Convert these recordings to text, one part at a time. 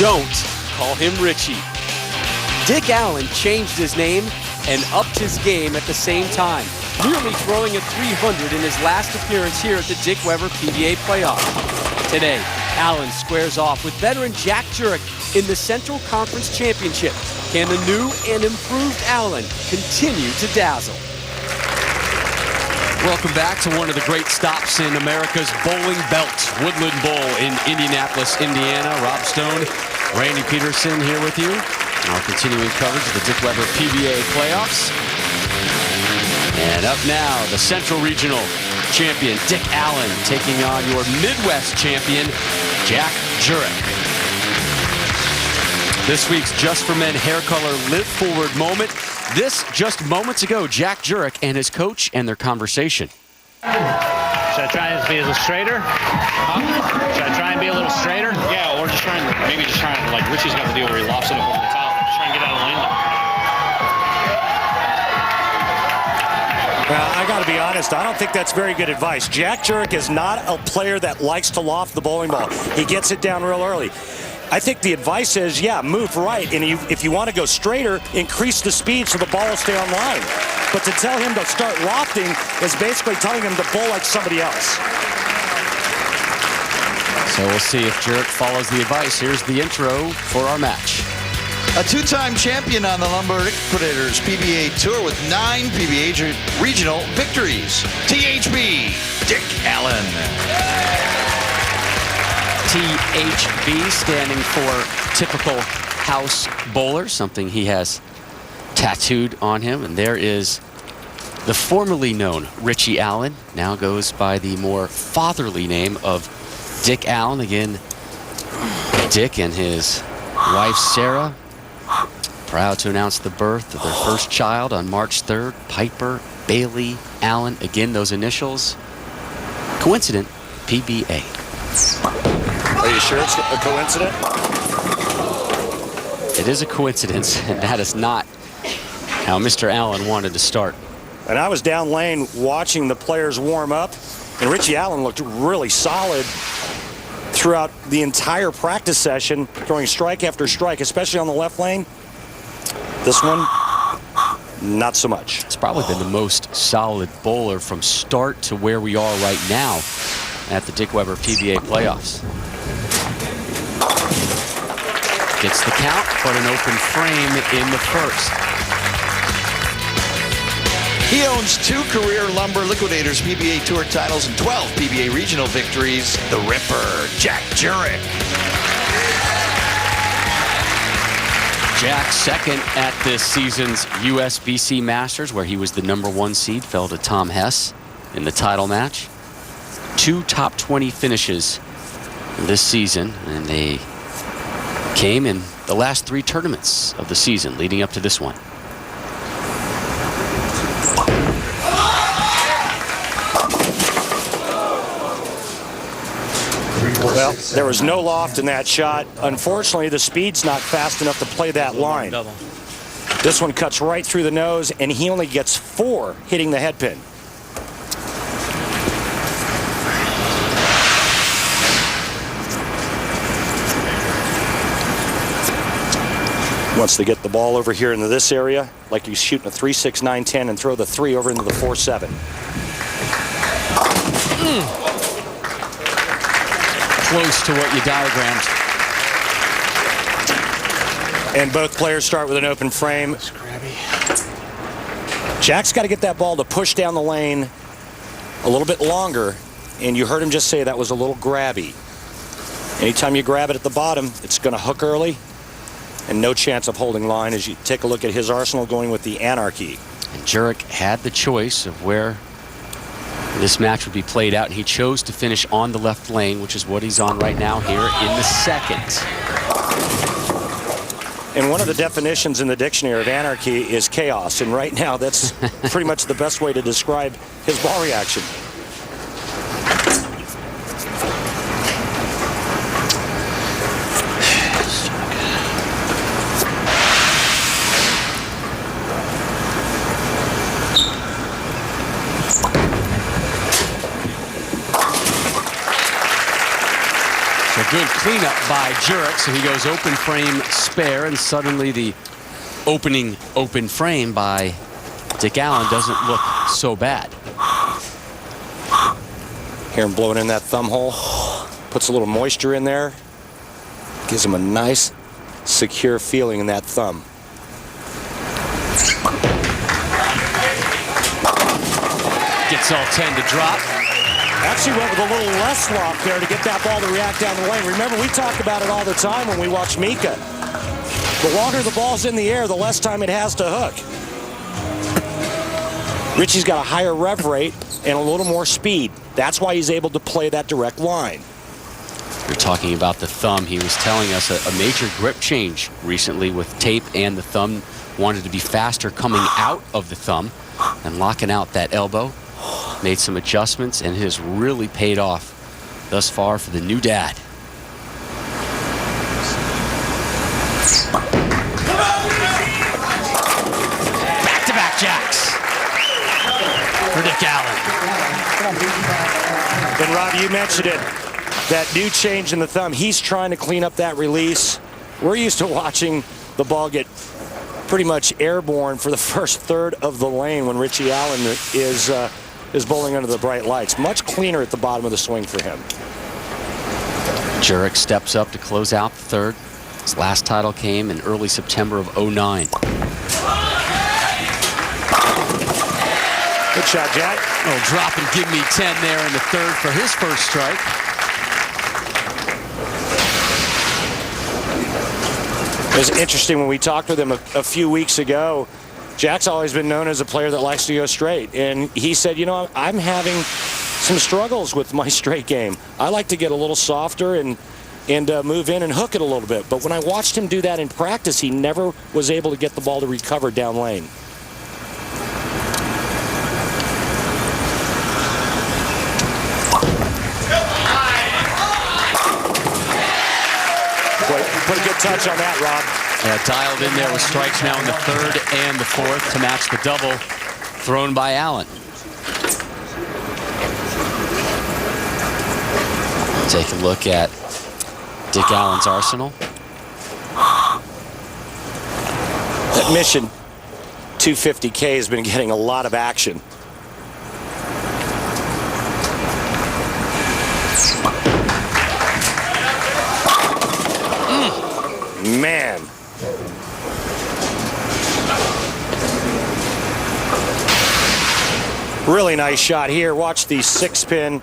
Don't call him Richie. Dick Allen changed his name and upped his game at the same time, nearly throwing a 300 in his last appearance here at the Dick Weber PBA playoff. Today, Allen squares off with veteran Jack Jurek in the Central Conference Championship. Can the new and improved Allen continue to dazzle? Welcome back to one of the great stops in America's bowling belt, Woodland Bowl in Indianapolis, Indiana. Rob Stone, Randy Peterson here with you. Our continuing coverage of the Dick Weber PBA playoffs. And up now, the Central Regional champion, Dick Allen, taking on your Midwest champion, Jack Jurek. This week's Just for Men hair color live forward moment. This just moments ago, Jack Jurek and his coach and their conversation. Should I try and be a little straighter? Huh? Should I try and be a little straighter? Yeah, or just trying to, like Richie's got the deal where he lofts it up over the top. Just try and get out of the lane. Well, I got to be honest, I don't think that's very good advice. Jack Jurek is not a player that likes to loft the bowling ball. He gets it down real early. I think the advice is, yeah, move right, and if you want to go straighter, increase the speed so the ball will stay on line. But to tell him to start lofting is basically telling him to bowl like somebody else. So we'll see if Jurek follows the advice. Here's the intro for our match. A two-time champion on the Lumber Liquidators PBA Tour with 9 PBA regional victories. THB, Dick Allen. THB standing for typical house bowler, something he has tattooed on him. And there is the formerly known Richie Allen, now goes by the more fatherly name of Dick Allen. Again, Dick and his wife Sarah, proud to announce the birth of their first child on March 3rd, Piper Bailey Allen. Again, those initials, coincident, PBA. Are you sure it's a coincidence? It is a coincidence, and that is not how Mr. Allen wanted to start. And I was down lane watching the players warm up, and Richie Allen looked really solid throughout the entire practice session, throwing strike after strike, especially on the left lane. This one, not so much. It's probably been the most solid bowler from start to where we are right now at the Dick Weber PBA playoffs. Gets the count, but an open frame in the first. He owns 2 career Lumber Liquidators PBA Tour titles and 12 PBA regional victories. The Ripper, Jack Jurek. Jack second at this season's USBC Masters, where he was the #1 seed, fell to Tom Hess in the title match. 2 top 20 finishes this season, and they came in the last 3 tournaments of the season leading up to this one. Well, there was no loft in that shot. Unfortunately, the speed's not fast enough to play that line. This one cuts right through the nose, and he only gets 4 hitting the head pin. Wants to get the ball over here into this area, like he's shooting a 3-6, 9-10, and throw the 3 over into the 4-7. Close to what you diagrammed. And both players start with an open frame. Jack's got to get that ball to push down the lane a little bit longer, and you heard him just say that was a little grabby. Anytime you grab it at the bottom, it's going to hook early, and no chance of holding line as you take a look at his arsenal going with the Anarchy. And Jurek had the choice of where this match would be played out, and he chose to finish on the left lane, which is what he's on right now here in the second. And one of the definitions in the dictionary of anarchy is chaos, and right now that's pretty much the best way to describe his ball reaction. Good cleanup by Jurek, so he goes open frame spare, and suddenly the opening open frame by Dick Allen doesn't look so bad. Hear him blowing in that thumb hole. Puts a little moisture in there. Gives him a nice, secure feeling in that thumb. Gets all 10 to drop. Actually went with a little less slop there to get that ball to react down the lane. Remember, we talk about it all the time when we watch Mika. The longer the ball's in the air, the less time it has to hook. Richie's got a higher rev rate and a little more speed. That's why he's able to play that direct line. You're talking about the thumb. He was telling us a major grip change recently with tape and the thumb. Wanted to be faster coming out of the thumb and locking out that elbow. Made some adjustments, and it has really paid off thus far for the new dad. Back-to-back jacks for Dick Allen. And Rob, you mentioned it. That new change in the thumb, he's trying to clean up that release. We're used to watching the ball get pretty much airborne for the first third of the lane when Richie Allen is bowling under the bright lights. Much cleaner at the bottom of the swing for him. Jurek steps up to close out the third. His last title came in early September of '09. Good shot, Jack. Oh, drop and give me 10 there in the third for his first strike. It was interesting when we talked with him a few weeks ago. Jack's always been known as a player that likes to go straight. And he said, you know, I'm having some struggles with my straight game. I like to get a little softer and move in and hook it a little bit. But when I watched him do that in practice, he never was able to get the ball to recover down lane. Put a good touch on that, Rob. Yeah, dialed in there with strikes now in the third and the fourth to match the double thrown by Allen. Take a look at Dick Allen's arsenal. That Mission 250K has been getting a lot of action. Man. Really nice shot here. Watch the 6-pin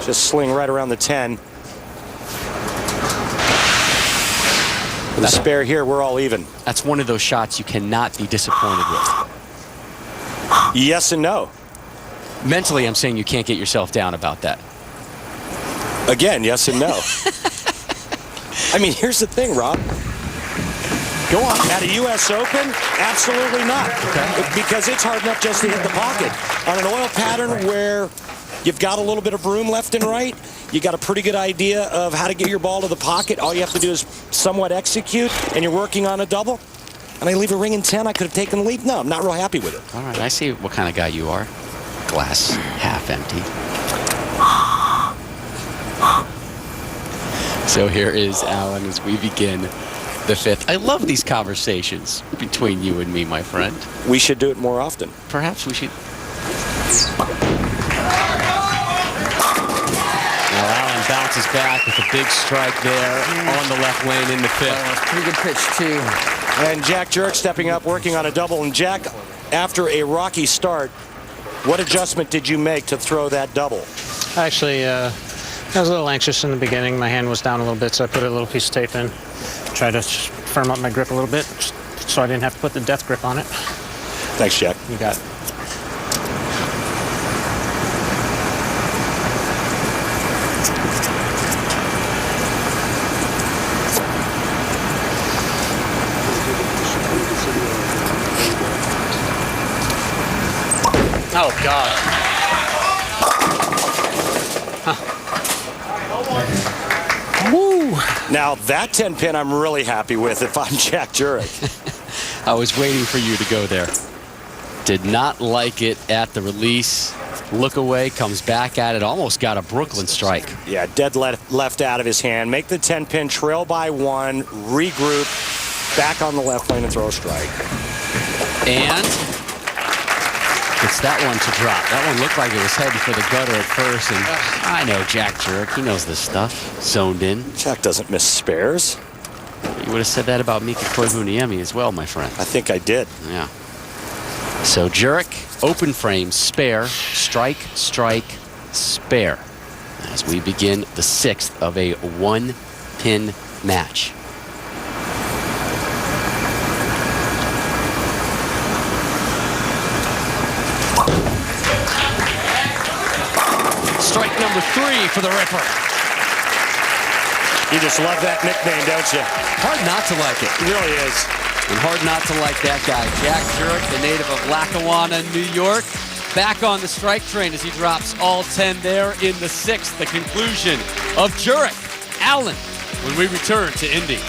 just sling right around the 10. With the spare here, we're all even. That's one of those shots you cannot be disappointed with. Yes and no. Mentally, I'm saying you can't get yourself down about that. Again, yes and no. I mean, here's the thing, Rob. Go on. At a U.S. Open? Absolutely not. Okay. Because it's hard enough just to hit the pocket. On an oil pattern where you've got a little bit of room left and right, you got a pretty good idea of how to get your ball to the pocket. All you have to do is somewhat execute, and you're working on a double. And I leave a ring in 10, I could have taken the lead. No, I'm not real happy with it. All right, I see what kind of guy you are. Glass half empty. So here is Allen as we begin the fifth. I love these conversations between you and me, my friend. We should do it more often. Perhaps we should. Now Allen bounces back with a big strike there on the left lane in the fifth. Pretty good pitch, too. And Jack Jurek stepping up, working on a double. And Jack, after a rocky start, what adjustment did you make to throw that double? Actually, I was a little anxious in the beginning. My hand was down a little bit, so I put a little piece of tape in. Tried to firm up my grip a little bit so I didn't have to put the death grip on it. Thanks, Jack. You got it. Oh, God. Woo! Now, that 10-pin I'm really happy with if I'm Jack Jurek. I was waiting for you to go there. Did not like it at the release. look away, comes back at it, almost got a Brooklyn strike. Yeah, dead left out of his hand. Make the 10-pin, trail by 1, regroup, back on the left lane and throw a strike. And gets that one to drop. That one looked like it was heading for the gutter at first, and I know Jack Jurek, he knows this stuff. Zoned in. Jack doesn't miss spares. You would have said that about Mika Koivuniemi as well, my friend. I think I did. Yeah. So Jurek, open frame, spare, strike, strike, spare. As we begin the 6th of a 1-pin match. Strike number 3 for the Ripper. You just love that nickname, don't you? Hard not to like it. It really is. And hard not to like that guy. Jack Jurek, the native of Lackawanna, New York, back on the strike train as he drops all 10 there in the 6th. The conclusion of Jurek Allen when we return to Indy.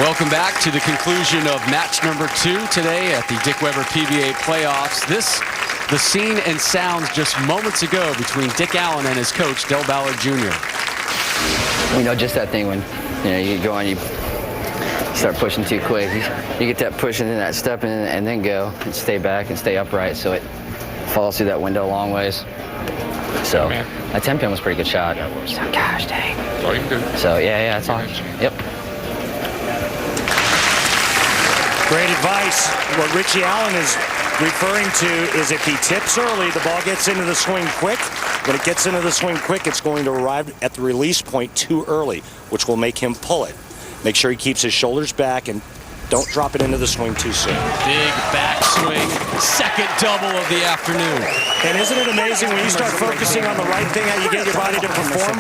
Welcome back to the conclusion of match number 2 today at the Dick Weber PBA playoffs. The scene and sounds just moments ago between Dick Allen and his coach, Del Ballard Jr. Just that thing when, you go on, you start pushing too quick. You get that push and then that step in and then go and stay back and stay upright so it falls through that window a long ways. So that 10-pin was a pretty good shot. So, gosh dang. That's all you can do. So, yeah, that's all. Yep. Great advice. What Richie Allen is referring to is if he tips early, the ball gets into the swing quick. When it gets into the swing quick, it's going to arrive at the release point too early, which will make him pull it. Make sure he keeps his shoulders back and don't drop it into the swing too soon. Big backswing, second double of the afternoon. And isn't it amazing when you start focusing on the right thing, how you get your body to perform?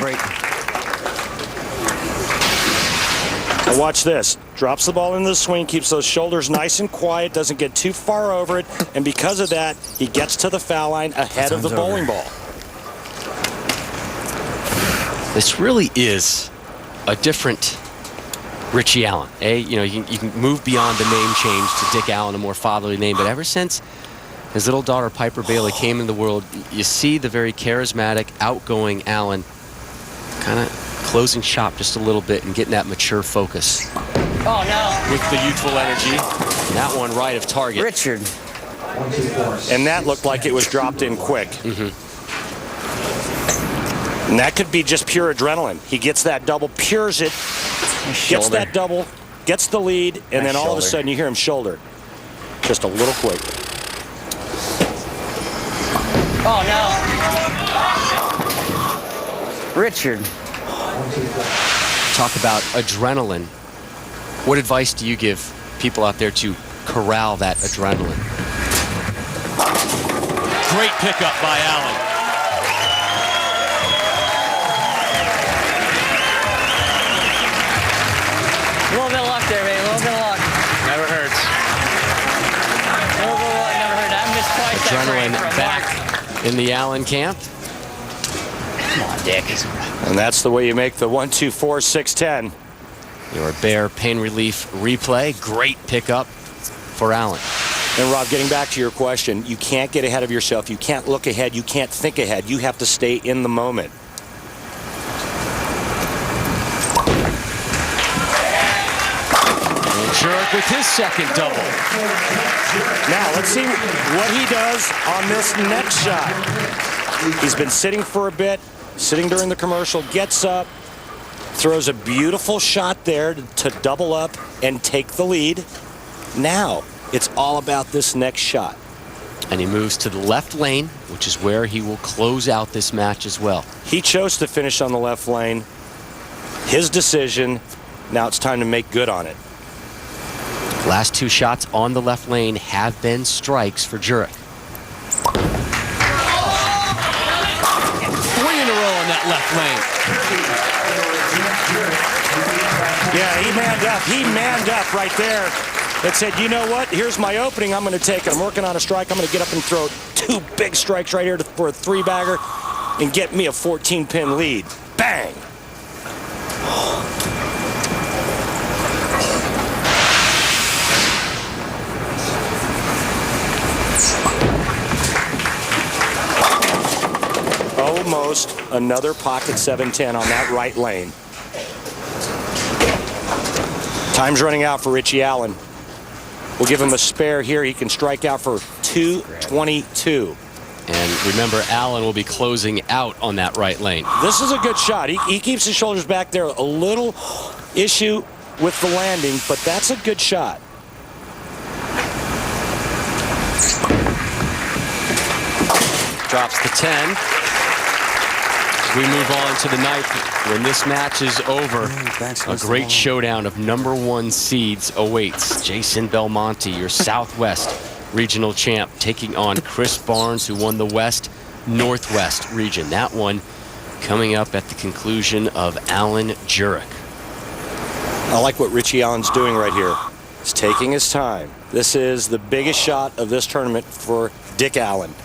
Now watch this. Drops the ball into the swing, keeps those shoulders nice and quiet, doesn't get too far over it, and because of that, he gets to the foul line ahead of the bowling ball. This really is a different Richie Allen. You can move beyond the name change to Dick Allen, a more fatherly name, but ever since his little daughter Piper Bailey came into the world, you see the very charismatic, outgoing Allen kind of closing shop just a little bit and getting that mature focus. Oh, no. With the youthful energy. And that one right of target. Richard. And that looked like it was dropped in quick. And that could be just pure adrenaline. He gets that double, pures it, gets that double, gets the lead, and then all of a sudden you hear him shoulder. Just a little quick. Oh, no. Richard. Talk about adrenaline. What advice do you give people out there to corral that adrenaline? Great pickup by Allen. A little bit of luck there, baby. A little bit of luck. Never hurts. A little bit of luck never hurt. I missed twice that Adrenaline frame from back in the Allen camp. Come on, Dick. And that's the way you make the 1, 2, 4, 6, 10. Your Bear pain relief replay. Great pickup for Allen. And Rob, getting back to your question, you can't get ahead of yourself. You can't look ahead. You can't think ahead. You have to stay in the moment. And Jurek with his second double. Now, let's see what he does on this next shot. He's been sitting for a bit, sitting during the commercial, gets up, throws a beautiful shot there to double up and take the lead. Now, it's all about this next shot. And he moves to the left lane, which is where he will close out this match as well. He chose to finish on the left lane. His decision. Now it's time to make good on it. Last 2 shots on the left lane have been strikes for Jurek. 3 in a row on that left lane. Yeah, he manned up. He manned up right there. That said, you know what? Here's my opening. I'm going to take it. I'm working on a strike. I'm going to get up and throw 2 big strikes right here for a 3-bagger and get me a 14-pin lead. Bang! almost another pocket 710 on that right lane. Time's running out for Richie Allen. We'll give him a spare here. He can strike out for 222. And remember, Allen will be closing out on that right lane. This is a good shot. He keeps his shoulders back there. A little issue with the landing, but that's a good shot. Drops the 10. As we move on to the ninth, when this match is over, a great showdown of #1 seeds awaits. Jason Belmonte, your Southwest regional champ, taking on Chris Barnes, who won the West Northwest region. That one coming up at the conclusion of Alan Jurek. I like what Richie Allen's doing right here. He's taking his time. This is the biggest shot of this tournament for Dick Allen.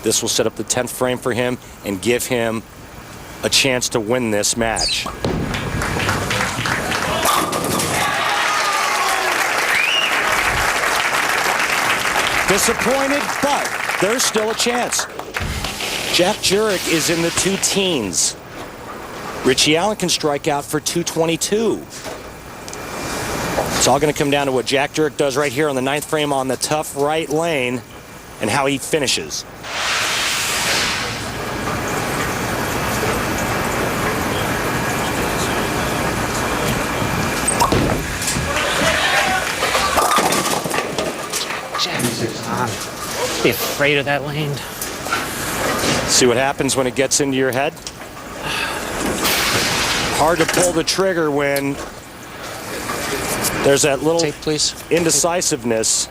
This will set up the 10th frame for him and give him a chance to win this match. Disappointed, but there's still a chance. Jack Jurek is in the 2 teens. Richie Allen can strike out for 222. It's all going to come down to what Jack Jurek does right here on the 9th frame on the tough right lane and how he finishes. Be afraid of that lane. See what happens when it gets into your head? Hard to pull the trigger when there's that little Tape, please. indecisiveness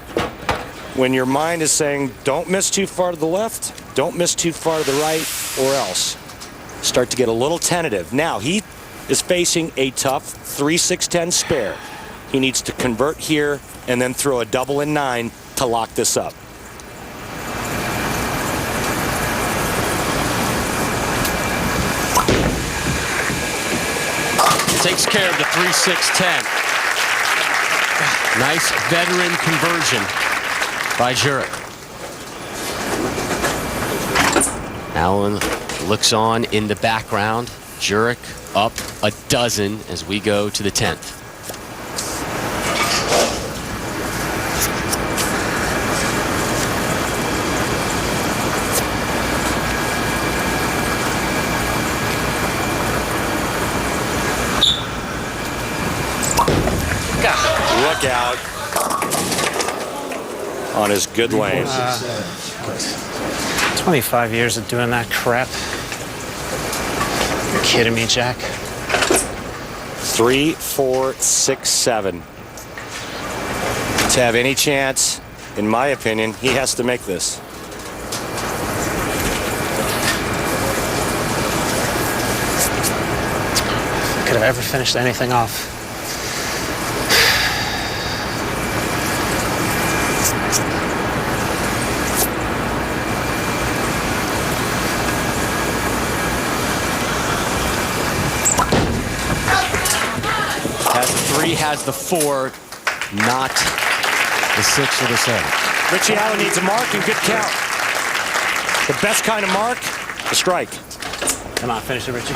when your mind is saying, don't miss too far to the left, don't miss too far to the right, or else. Start to get a little tentative. Now, he is facing a tough 3-6-10 spare. He needs to convert here and then throw a double in 9 to lock this up. Takes care of the 3-6-10. Nice veteran conversion by Jurek. Allen looks on in the background. Jurek up a dozen as we go to the 10th. Look out on his good lane. 25 years of doing that crap. You're kidding me, Jack? 3, 4, 6, 7. To have any chance, in my opinion, he has to make this. Could have ever finished anything off. Has the 4, not the 6 or the 7. Richie Allen needs a mark and good count. The best kind of mark, a strike. Come on, finish it, Richie.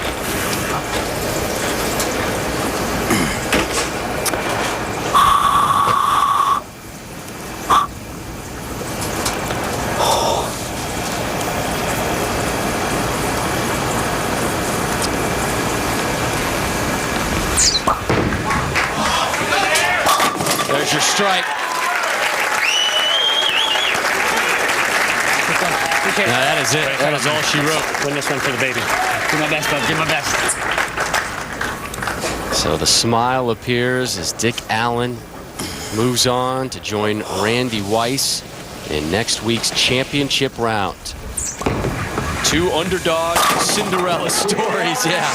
There's your strike. Now that is it. That is all she wrote. Win this one for the baby. Do my best, bud. Do my best. So the smile appears as Dick Allen moves on to join Randy Weiss in next week's championship round. 2 underdog Cinderella stories, yeah.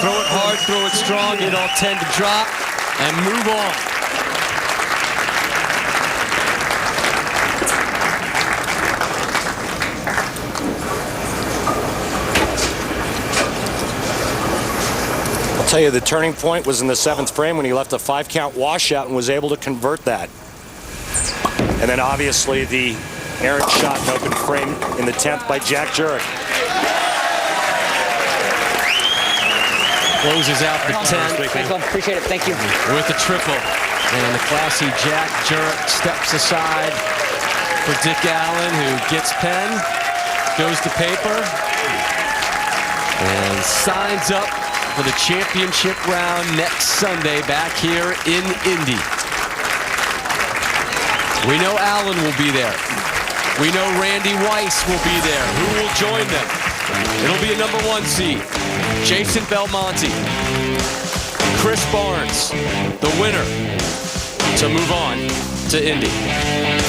Throw it hard, throw it strong, it all tend to drop and move on. I'll tell you, the turning point was in the 7th frame when he left a 5-count washout and was able to convert that. And then obviously the errant shot in open frame in the 10th by Jack Jurek. closes out the 10 Thanks, Bob. Appreciate it. Thank you. with the triple. And the classy Jack Jurek steps aside for Dick Allen, who gets pen, goes to paper, and signs up for the championship round next Sunday back here in Indy. We know Allen will be there. We know Randy Weiss will be there. Who will join them? It'll be a number 1 seed, Jason Belmonte, Chris Barnes, the winner, to move on to Indy.